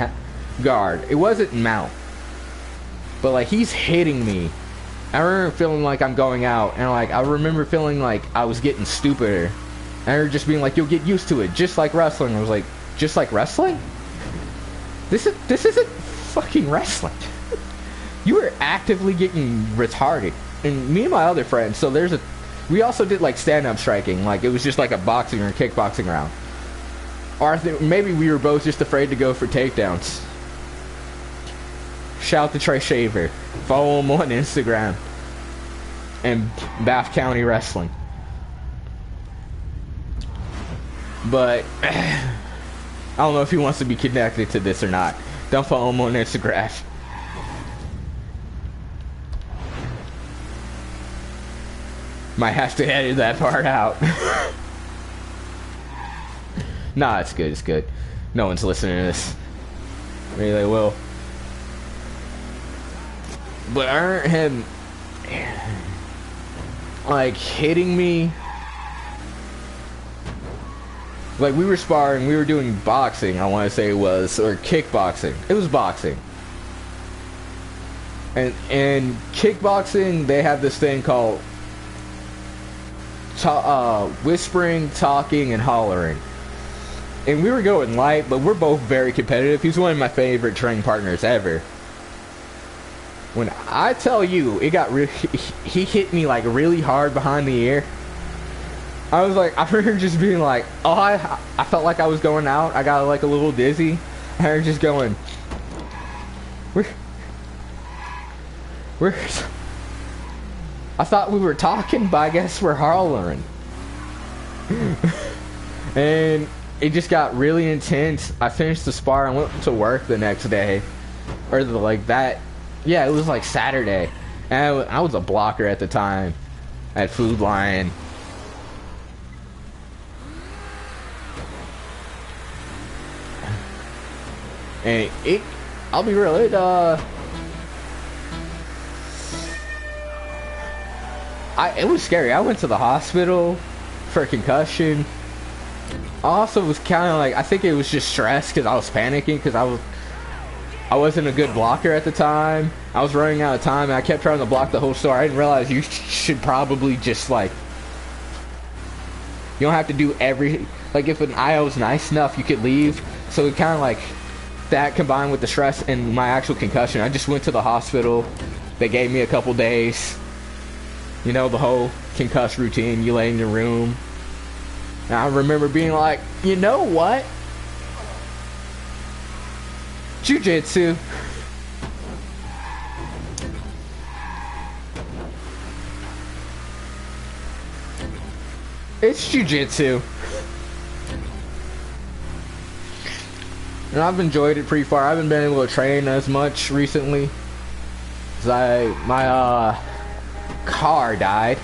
guard. It wasn't mount, but like he's hitting me. I remember feeling like I'm going out, and like I remember feeling like I was getting stupider. And I remember just being like, "You'll get used to it, just like wrestling." I was like, "Just like wrestling? This isn't fucking wrestling." You were actively getting retarded. And me and my other friends, so we also did like stand-up striking, like it was just like a boxing or kickboxing round. Or maybe we were both just afraid to go for takedowns. Shout out to Trey Shaver. Follow him on Instagram. And Bath County Wrestling. But I don't know if he wants to be connected to this or not. Don't follow him on Instagram. Might have to edit that part out. Nah, it's good, it's good. No one's listening to this. Maybe they will. But I heard him like hitting me. Like we were sparring, we were doing boxing, I want to say it was, or kickboxing. It was boxing. And in kickboxing, they have this thing called whispering, talking, and hollering. And we were going light, but we're both very competitive. He's one of my favorite training partners ever. When I tell you, it got he hit me like really hard behind the ear. I was like, I remember just being like, oh, I felt like I was going out. I got like a little dizzy. And I was just going, we're I thought we were talking, but I guess we're hollering. And it just got really intense. I finished the spar and went to work the next day. Or like that. Yeah, it was like Saturday. And I was a blocker at the time at Food Lion. And I'll be real, it was scary. I went to the hospital for a concussion. I also was kind of like, I think it was just stress because I was panicking because I wasn't a good blocker at the time. I was running out of time and I kept trying to block the whole store. I didn't realize you should probably just like, you don't have to do like if an IO is nice enough, you could leave. So it kind of like that combined with the stress and my actual concussion. I just went to the hospital. They gave me a couple days. You know, the whole concussed routine. You lay in your room. And I remember being like, you know what? Jiu-jitsu. It's jiu-jitsu. And I've enjoyed it pretty far. I haven't been able to train as much recently. Cause my car died.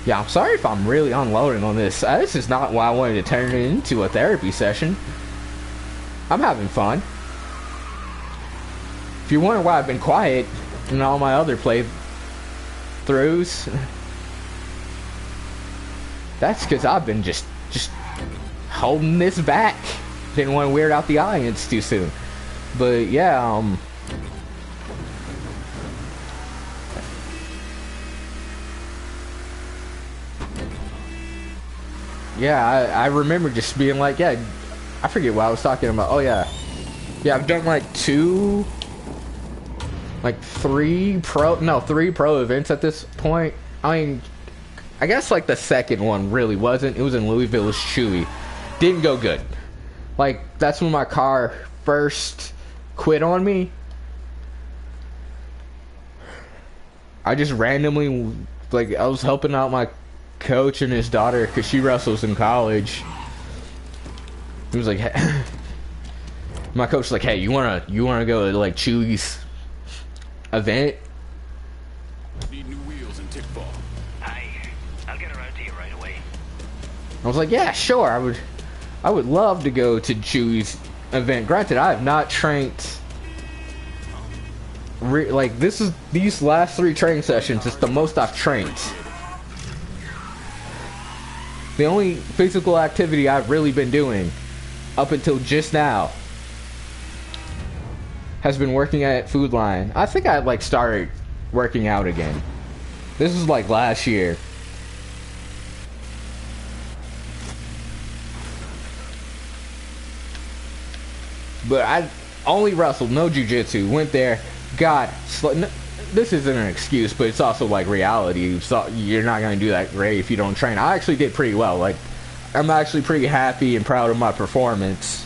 Yeah, I'm sorry if I'm really unloading on this. This is not why I wanted to turn it into a therapy session. I'm having fun. If you're wondering why I've been quiet in all my other playthroughs, that's because I've been just holding this back. Didn't want to weird out the audience too soon. But yeah, yeah, I remember just being like, yeah, I forget what I was talking about. Oh yeah, I've done like three pro events at this point. I mean, I guess like the second one really wasn't. It was in Louisville. It was Chewy. Didn't go good. Like, that's when my car first quit on me. I just randomly, like, I was helping out my coach and his daughter because she wrestles in college. He was like, hey, my coach was like, hey, you wanna go to like Chewy's event? Need new wheels and tick ball. I'll get around to you right away. I was like, yeah, sure. I would love to go to Chewy's event. Granted, I have not trained. Like, these last 3 training sessions is the most I've trained. The only physical activity I've really been doing up until just now has been working at Food Line. I think I like started working out again. This was like last year. But I only wrestled, no jiu-jitsu. Went there, this isn't an excuse, but it's also like reality. So you're not going to do that great if you don't train. I actually did pretty well. Like, I'm actually pretty happy and proud of my performance.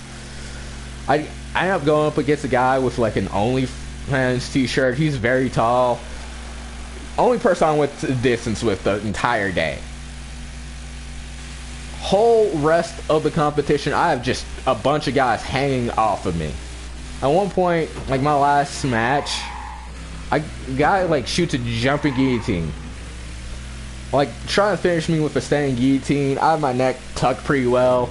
I ended up going up against a guy with like an OnlyFans t-shirt. He's very tall. Only person I went the distance with the entire day. Whole rest of the competition, I have just a bunch of guys hanging off of me. At one point, like my last match, a guy like shoots a jumping guillotine, like trying to finish me with a standing guillotine. I have my neck tucked pretty well.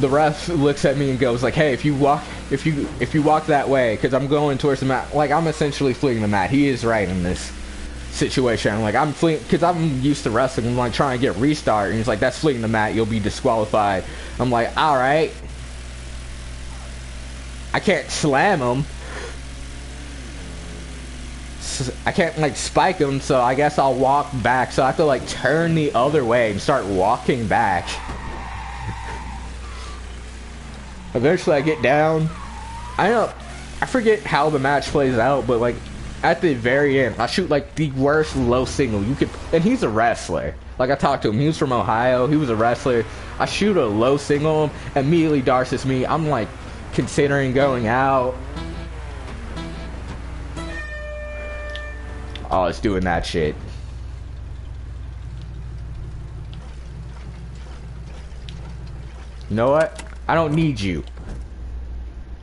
The ref looks at me and goes like, hey, if you walk that way, because I'm going towards the mat, like I'm essentially fleeing the mat. He is right in this situation. I'm like, I'm fleeing because I'm used to wrestling. I'm like trying to get restart, and he's like, that's fleeing the mat, you'll be disqualified. I'm like, all right. I can't slam him. I can't like spike him, so I guess I'll walk back. So I have to like turn the other way and start walking back. Eventually I get down. I forget how the match plays out, but like at the very end, I shoot like the worst low single you could, and he's a wrestler. Like I talked to him, he was from Ohio, he was a wrestler. I shoot a low single, immediately darces me. I'm like considering going out. Oh, it's doing that shit. You know what? I don't need you.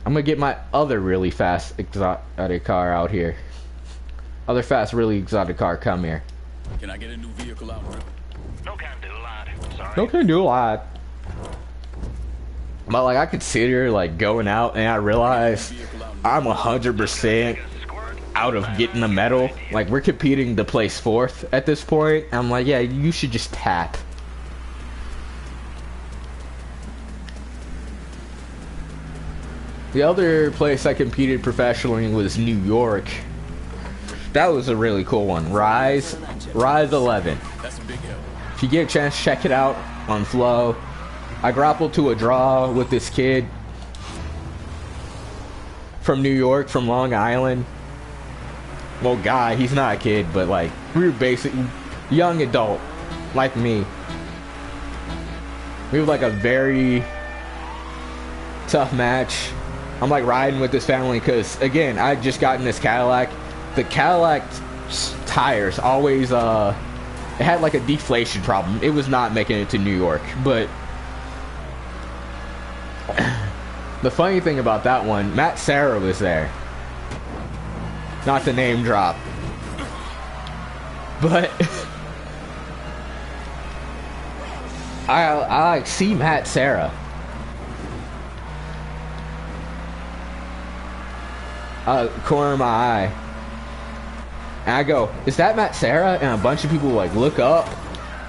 I'm gonna get my other really fast exotic car out here. Other fast, really exotic car, come here. Can I get a new vehicle out? No can do, lad. Sorry. No can do a lot. But like, I consider like going out, and I realize I'm 100% out of getting the medal. Like, we're competing to place 4th at this point. I'm like, yeah, you should just tap. The other place I competed professionally was New York. That was a really cool one. Rise 11. That's a big help. If you get a chance, check it out on Flow. I grappled to a draw with this kid from New York, from Long Island. Well, guy, he's not a kid, but like, we were basically young adult, like me. We were like a very tough match. I'm like riding with this family because, again, I just got in this Cadillac. The Cadillac tires always, it had like a deflation problem. It was not making it to New York, but the funny thing about that one, Matt Serra was there. Not to name drop, but I like see Matt Serra. Corner of my eye. And I go, is that Matt Serra? And a bunch of people like look up.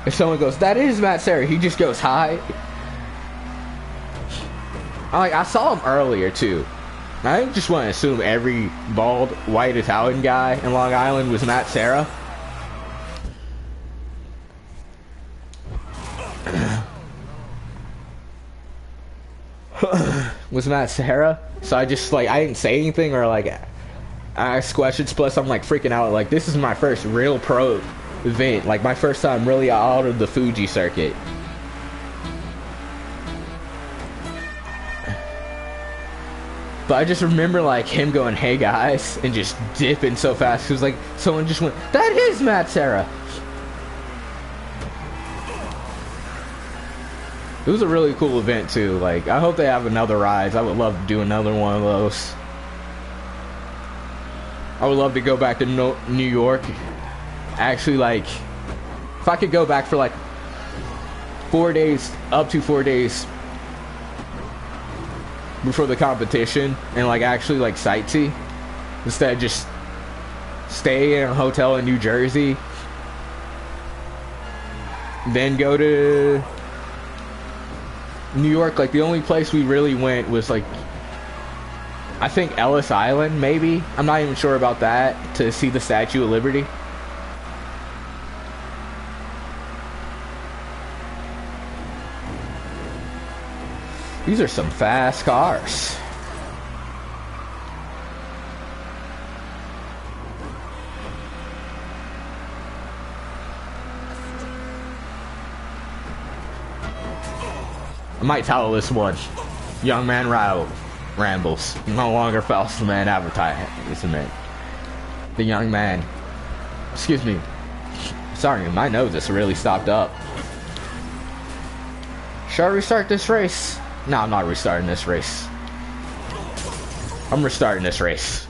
If someone goes, that is Matt Serra, he just goes, hi. I saw him earlier too. I just want to assume every bald white Italian guy in Long Island was Matt Serra. Was Matt Serra. So I just like, I didn't say anything or like I asked questions. Plus I'm like freaking out, like this is my first real pro event, like my first time really out of the Fuji circuit. But I just remember like him going, hey guys, and just dipping so fast. It was like someone just went, that is Matt Serra. It was a really cool event too. Like, I hope they have another rides. I would love to do another one of those. I would love to go back to New York. Actually, like, if I could go back for like 4 days, up to 4 days before the competition, and like actually like sightsee instead of just stay in a hotel in New Jersey, then go to New York. Like the only place we really went was like, I think Ellis Island, maybe. I'm not even sure about that, to see the Statue of Liberty. These are some fast cars. I might title this one, Young Man Rambles. No longer false man advertisement. The young man. Excuse me. Sorry, my nose is really stopped up. Should I restart this race? No, I'm not restarting this race. I'm restarting this race.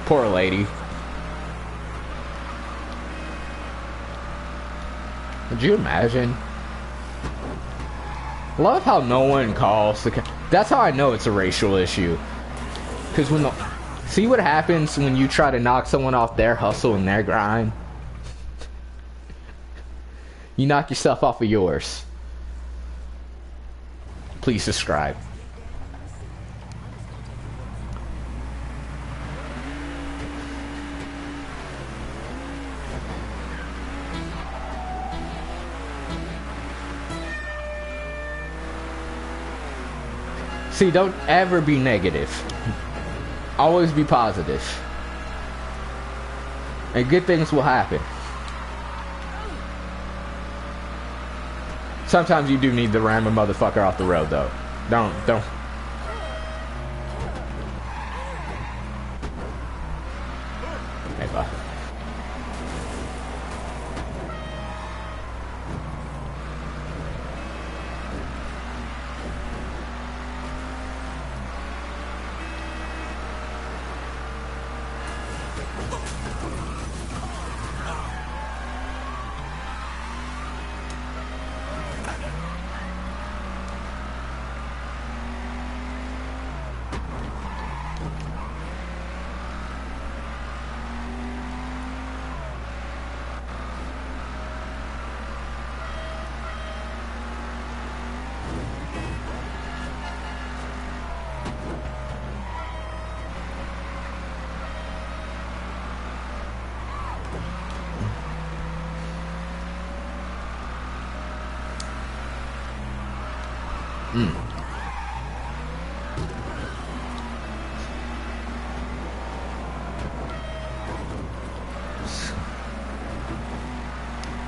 Poor lady. Could you imagine? Love how no one calls the... That's how I know it's a racial issue. Because when the... See what happens when you try to knock someone off their hustle and their grind? You knock yourself off of yours. Please subscribe. See, don't ever be negative. Always be positive. And good things will happen. Sometimes you do need to ram a motherfucker off the road, though. Don't. Hey, bud.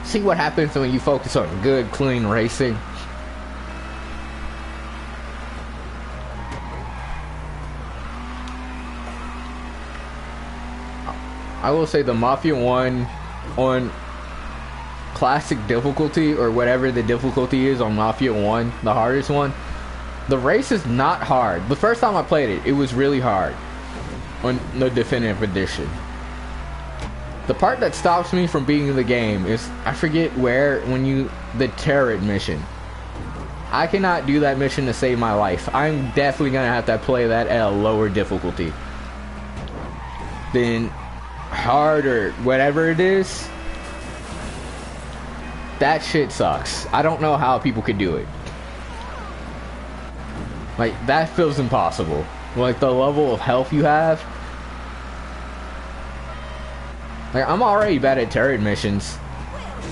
See what happens when you focus on good, clean racing. I will say the Mafia 1 on classic difficulty, or whatever the difficulty is on Mafia 1, the hardest one, the race is not hard. The first time I played it, it was really hard on the definitive edition. The part that stops me from beating the game is, I forget where, the turret mission. I cannot do that mission to save my life. I'm definitely gonna have to play that at a lower difficulty. Then hard or whatever it is, that shit sucks. I don't know how people could do it. Like, that feels impossible. Like, the level of health you have. Like, I'm already bad at turret missions.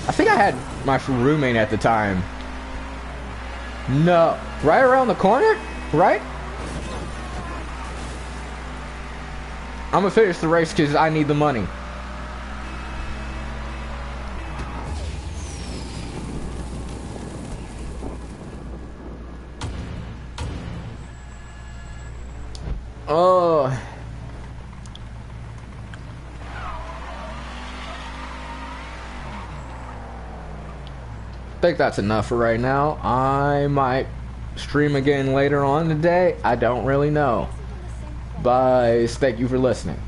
I think I had my roommate at the time. No. Right around the corner? Right? I'm gonna finish the race because I need the money. Oh. I think that's enough for right now. I might stream again later on today. I don't really know. Bye. Thank you for listening.